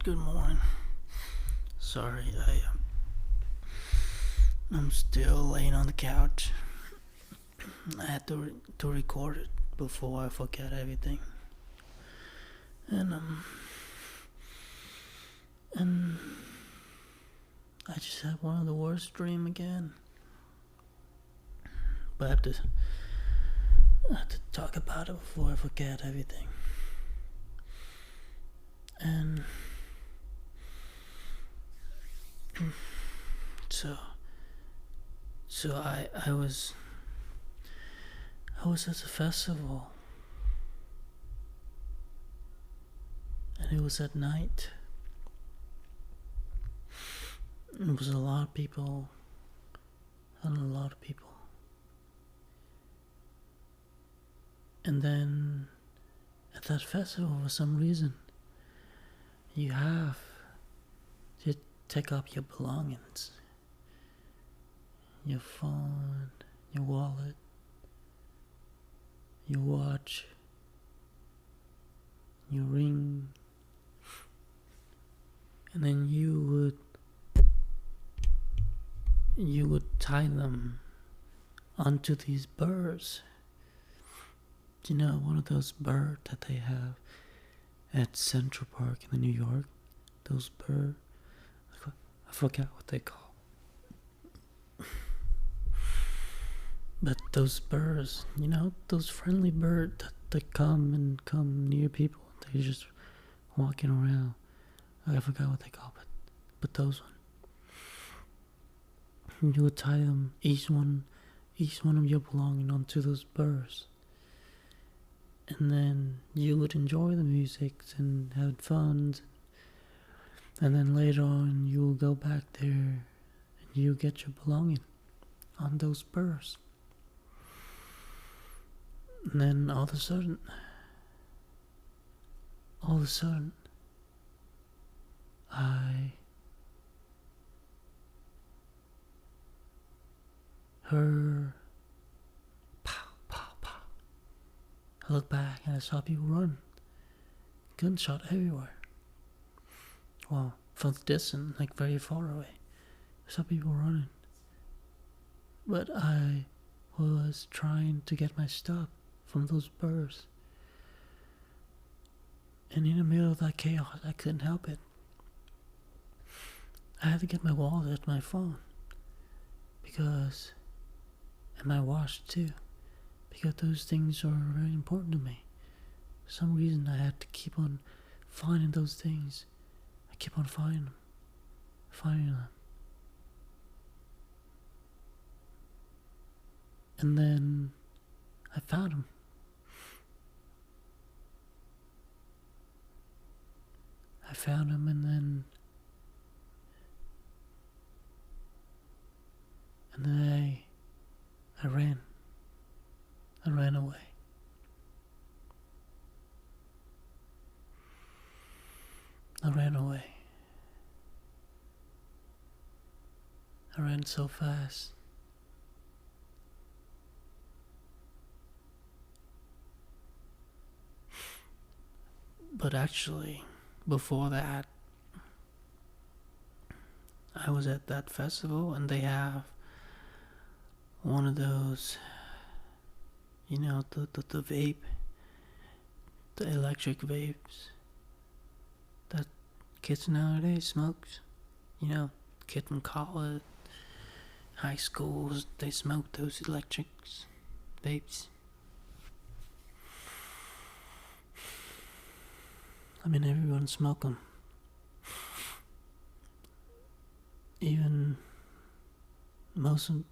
Good morning. Sorry, I'm still laying on the couch. I had to record it before I forget everything. And and I just had one of the worst dream again. But I have to talk about it before I forget everything. And so I was at a festival, and it was at night. It was a lot of people, And then at that festival, for some reason, you have to take up your belongings. Your phone, your wallet, your watch, your ring, and then you would tie them onto these birds. Do you know one of those birds that they have at Central Park in New York? Those birds, I forgot what they call. But those birds, those friendly birds that come near people. They're just walking around. I forgot what they call, but those ones. You would tie them, each one of your belongings onto those birds. And then you would enjoy the music and have fun. And then later on, you will go back there and you get your belonging on those birds. And then all of a sudden, I heard pow, pow, pow. I looked back and I saw people run. Gunshot everywhere. Well, from the distance, like very far away. I saw people running. But I was trying to get my stuff from those birds. And in the middle of that chaos, I couldn't help it. I had to get my wallet and my phone. And my watch too. Because those things are very important to me. For some reason, I had to keep on finding those things. I keep on finding them. And then I found them. And then I ran. I ran away. I ran so fast. But actually, before that, I was at that festival and they have one of those, the vape, the electric vapes that kids nowadays smokes. Kids from college, high schools, they smoke those electric vapes. I mean, everyone smoke them. Even most of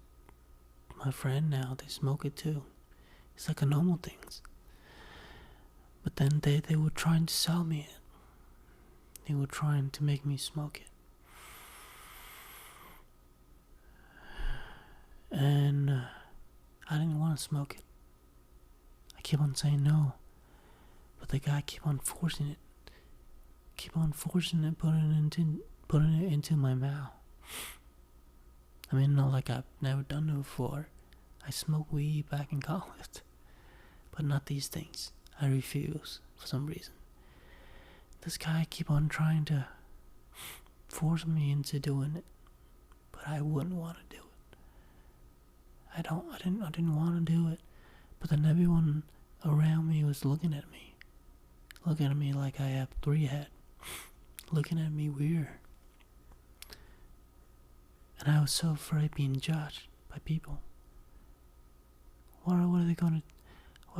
my friends now, they smoke it too. It's like a normal thing. But then they were trying to sell me it. They were trying to make me smoke it. And I didn't want to smoke it. I keep on saying no. But the guy keep on forcing it. Putting it into my mouth. I mean, not like I've never done it before. I smoked weed back in college. But not these things. I refuse for some reason. This guy keep on trying to forced me into doing it, but I wouldn't want to do it. I didn't want to do it, but then everyone around me was looking at me like I have 3 heads, looking at me weird. And I was so afraid of being judged by people. What are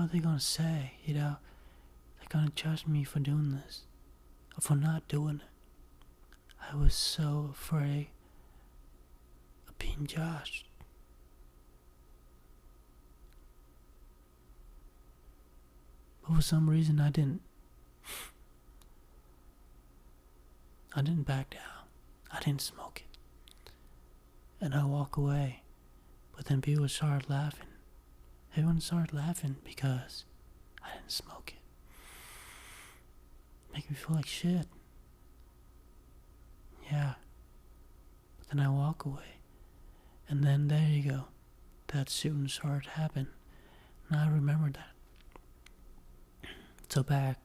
they gonna say? You know, they're gonna judge me for doing this, or for not doing it. I was so afraid of being judged. But for some reason, I didn't back down. I didn't smoke it. And I walk away. But then people started laughing. Everyone started laughing because I didn't smoke it. Make me feel like shit. Yeah. But then I walk away. And then there you go. That shooting started to happen. And I remember that. So back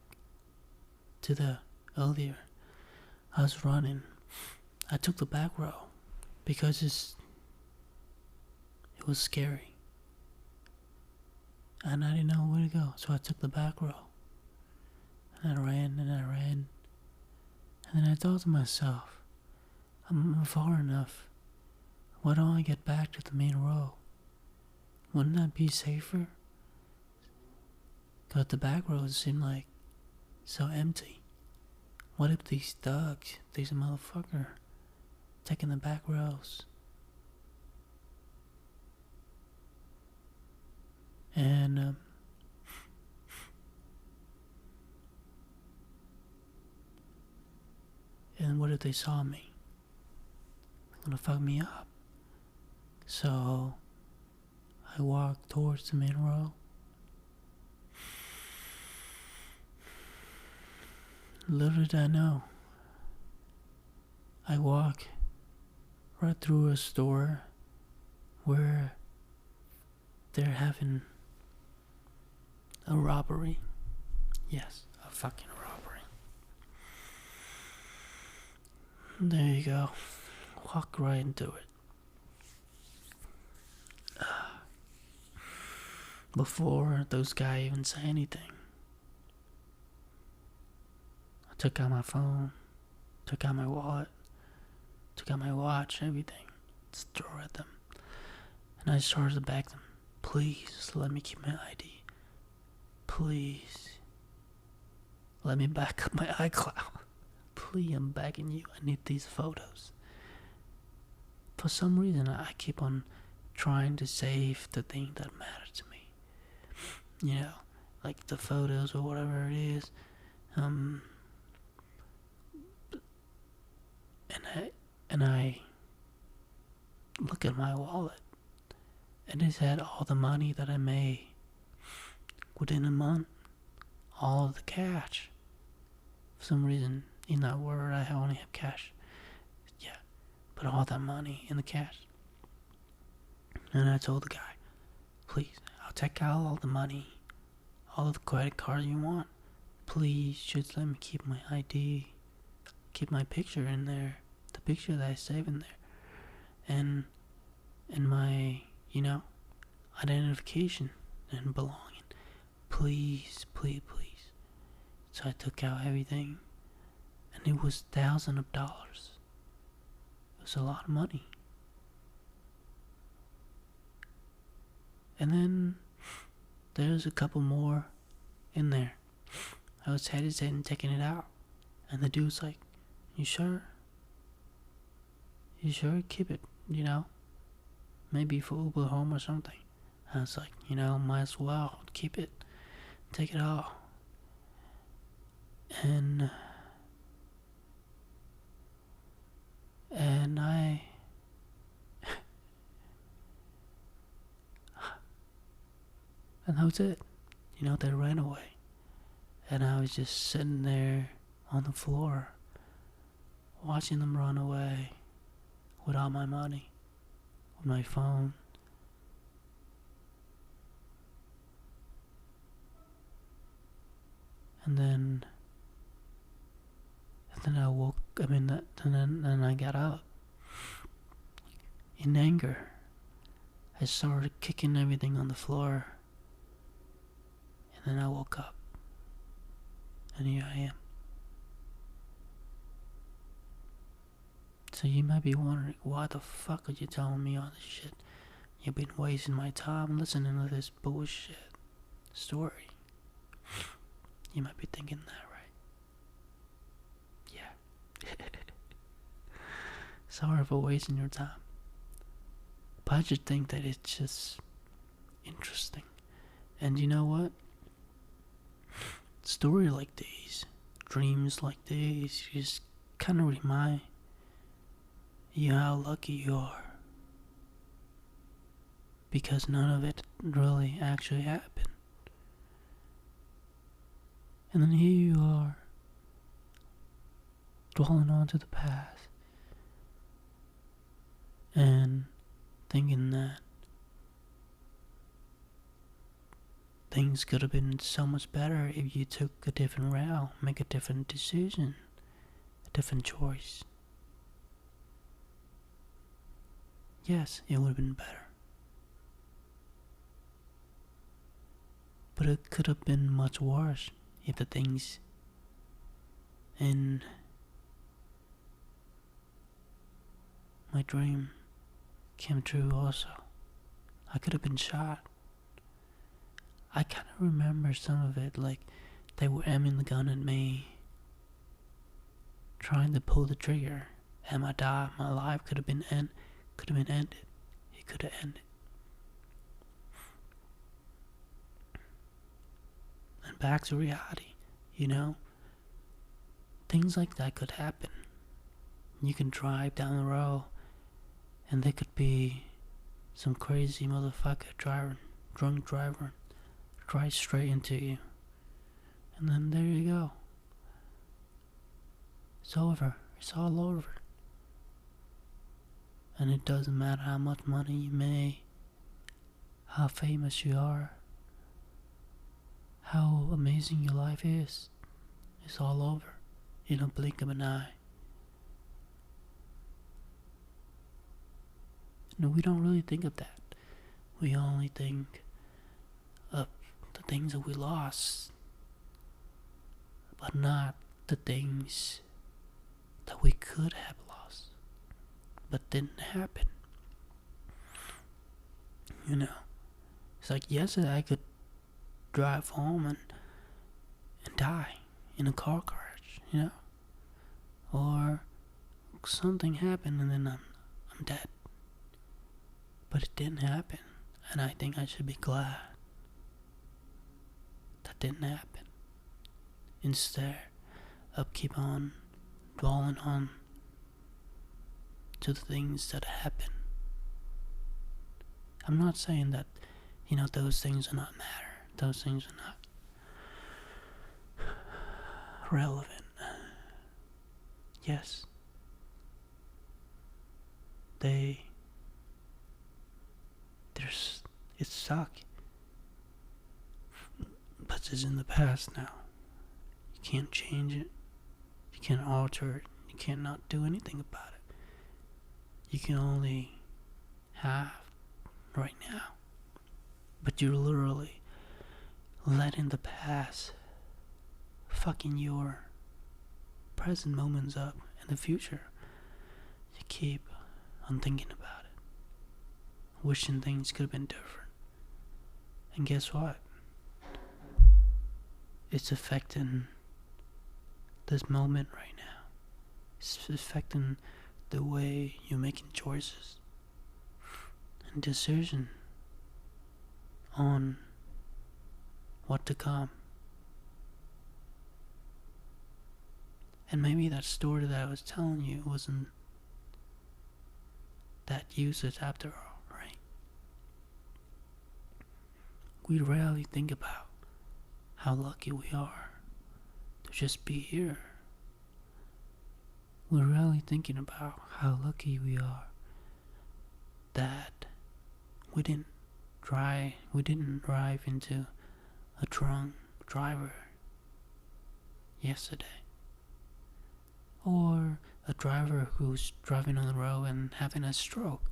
to the earlier. I was running. I took the back row because it was scary. And I didn't know where to go, so I took the back row. And I ran and I ran. And then I thought to myself, I'm far enough. Why don't I get back to the main row? Wouldn't that be safer? Because the back rows seemed like so empty. What if these thugs, these motherfucker, taking the back rows? And what if they saw me? They're gonna fuck me up. So I walked towards the main row. Little did I know, I walk right through a store where they're having a robbery. Yes, a fucking robbery. There you go. Walk right into it. Before those guys even say anything, I took out my phone, took out my wallet, took out my watch, everything. Just throw at them. And I started to beg them, please let me keep my ID. Please let me back up my iCloud. Please, I'm begging you. I need these photos. For some reason, I keep on trying to save the thing that matters to me. You know, like the photos or whatever it is. And I look at my wallet, and it had all the money that I made within a month, all of the cash. For some reason, in that word, I only have cash. Yeah, but all that money in the cash. And I told the guy, please, I'll take out all the money, all of the credit cards you want. Please, just let me keep my ID, keep my picture in there, the picture that I save in there, and my, identification and belonging. Please, please, please. So I took out everything, and it was thousands of dollars. It was a lot of money. And then there's a couple more in there. I was hesitating taking it out, and the dude's like, you sure? You sure? Keep it, maybe for Uber home or something. I was like, might as well keep it, take it all. And I and that was it. They ran away. And I was just sitting there on the floor watching them run away with all my money, with my phone. And then then I woke. Then I got up in anger. I started kicking everything on the floor, and then I woke up, and here I am. So you might be wondering, why the fuck are you telling me all this shit? You've been wasting my time listening to this bullshit story. You might be thinking that, right? Yeah. Sorry for wasting your time. But I just think that it's just interesting. And you know what? Stories like these, dreams like these, just kind of remind you how lucky you are. Because none of it really actually happened. And then here you are, dwelling onto the past and thinking that things could have been so much better if you took a different route, make a different decision, a different choice. Yes, it would have been better. But it could have been much worse if the things in my dream came true also. I could have been shot. I kind of remember some of it, like they were aiming the gun at me, trying to pull the trigger, and my life could have been ended. It could have ended. And back to reality, you know? Things like that could happen. You can drive down the road, and there could be some crazy motherfucker drunk driver, drive straight into you. And then there you go. It's over. It's all over. And it doesn't matter how much money you make, how famous you are, how amazing your life is. It's all over in a blink of an eye. No, we don't really think of that. We only think of the things that we lost, but not the things that we could have lost, but didn't happen. You know, it's like yesterday I could drive home and die in a car crash, you know, or something happened and then I'm dead. But it didn't happen, and I think I should be glad that didn't happen. Instead of keep on dwelling on to the things that happen. I'm not saying that, you know, those things are not matter. Those things are not relevant. Yes. It sucked. But it's in the past now. You can't change it. You can't alter it. You can't not do anything about it. You can only have right now. But you're literally letting the past fucking your present moments up and the future. You keep on thinking about it, wishing things could have been different. And guess what? It's affecting this moment right now. It's affecting the way you're making choices and decision on what to come. And maybe that story that I was telling you wasn't that useless after all, right? We rarely think about how lucky we are to just be here. We're rarely thinking about how lucky we are that we didn't drive into a drunk driver yesterday, Or a driver who's driving on the road and having a stroke,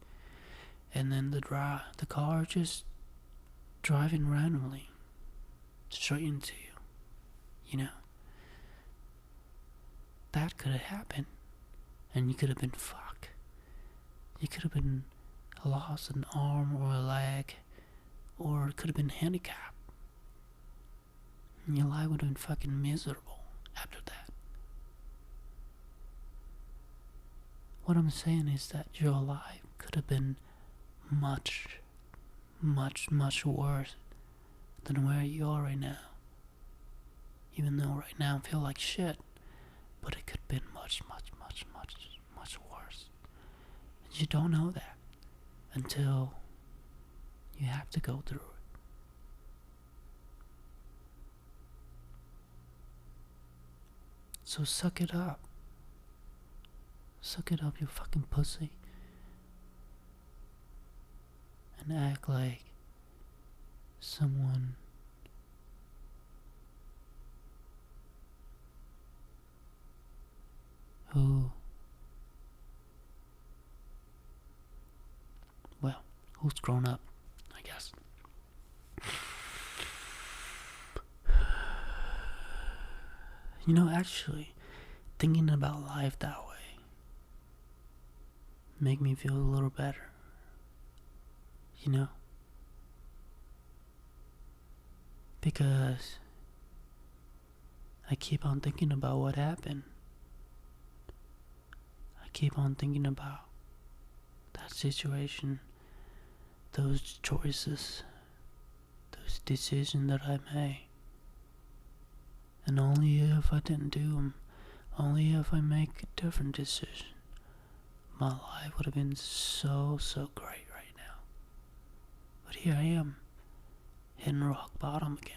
and then the car just driving randomly straight into you. You know, that could have happened, and you could have been fucked. You could have been lost an arm or a leg, or it could have been handicapped. And your life would have been fucking miserable after that. What I'm saying is that your life could have been much, much, much worse than where you are right now. Even though right now I feel like shit, but it could have been much, much, much, much, much worse. And you don't know that until you have to go through it. So suck it up. Suck it up, you fucking pussy. And act like someone who's grown up, I guess. You know, actually, thinking about life that way make me feel a little better. You know? Because I keep on thinking about what happened. I keep on thinking about that situation, those choices, those decisions that I made. And only if I didn't do them, only if I make a different decision, my life would have been so great right now. But here I am, hitting rock bottom again.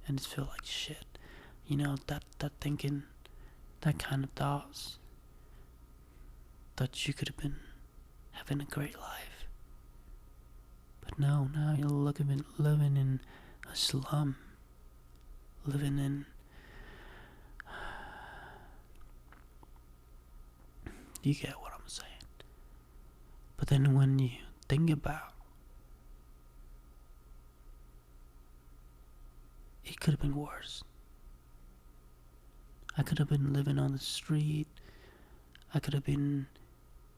And it feels like shit. You know, that thinking, that kind of thoughts, that you could have been having a great life. But no, now you're living in a slum. Living in... You get what I'm saying. But then when you think about, it could have been worse. I could have been living on the street. I could have been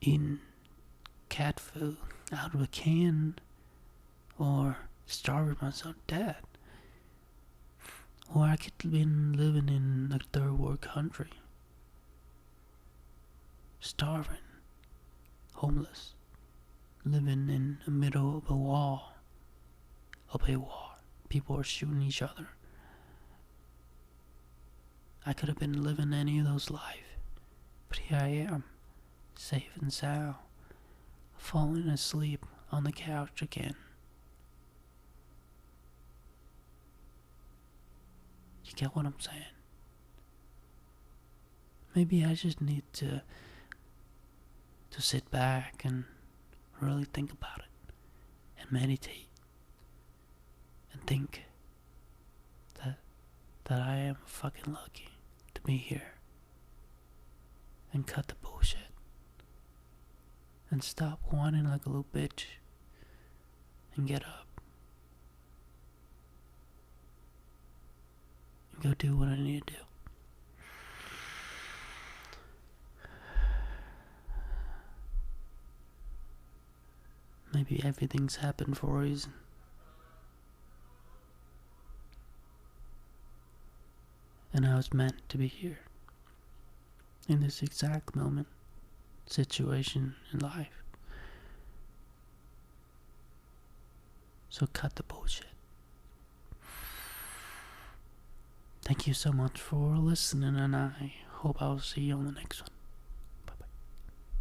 eating cat food out of a can, or starving myself to death. Or I could have been living in a third world country, starving, homeless, living in the middle of a wall. People are shooting each other. I could have been living any of those lives, but here I am, safe and sound, falling asleep on the couch again. You get what I'm saying? Maybe I just need to sit back and really think about it, and meditate, and think that I am fucking lucky to be here, and cut the bullshit, and stop whining like a little bitch, and get up, and go do what I need to do. Maybe everything's happened for a reason. And I was meant to be here, in this exact moment, situation in life. So cut the bullshit. Thank you so much for listening, and I hope I'll see you on the next one.